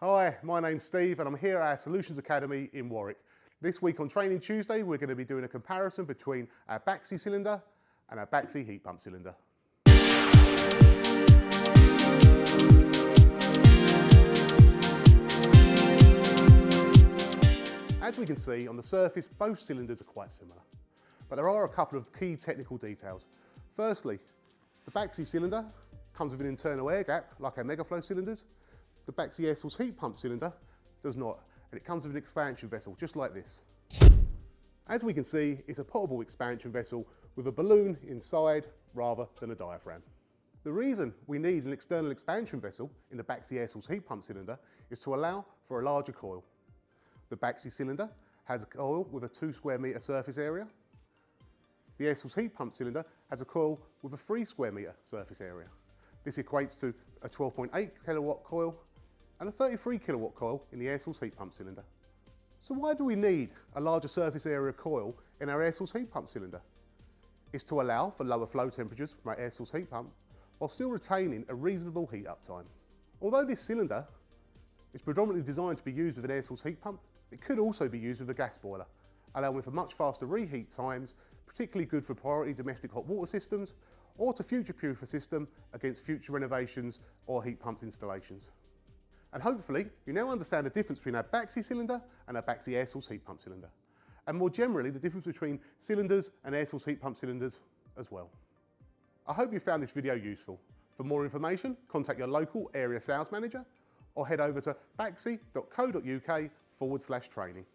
Hi, my name's Steve and I'm here at our Solutions Academy in Warwick. This week on Training Tuesday we're going to be doing a comparison between our Baxi cylinder and our Baxi heat pump cylinder. As we can see on the surface, both cylinders are quite similar, but there are a couple of key technical details. Firstly, the Baxi cylinder comes with an internal air gap like our Megaflow cylinders. The Baxi air source heat pump cylinder does not, and it comes with an expansion vessel just like this. As we can see, it's a potable expansion vessel with a balloon inside rather than a diaphragm. The reason we need an external expansion vessel in the Baxi air source heat pump cylinder is to allow for a larger coil. The Baxi cylinder has a coil with a 2 square metre surface area. The air source heat pump cylinder has a coil with a 3 square metre surface area. This equates to a 12.8 kilowatt coil and a 33 kilowatt coil in the air source heat pump cylinder. So why do we need a larger surface area coil in our air source heat pump cylinder? It's to allow for lower flow temperatures from our air source heat pump while still retaining a reasonable heat up time. Although this cylinder is predominantly designed to be used with an air source heat pump, it could also be used with a gas boiler, allowing for much faster reheat times, particularly good for priority domestic hot water systems, or to future-proof a system against future renovations or heat pump installations. And hopefully, you now understand the difference between our Baxi cylinder and our Baxi air source heat pump cylinder. And more generally, the difference between cylinders and air source heat pump cylinders as well. I hope you found this video useful. For more information, contact your local area sales manager or head over to baxi.co.uk/training.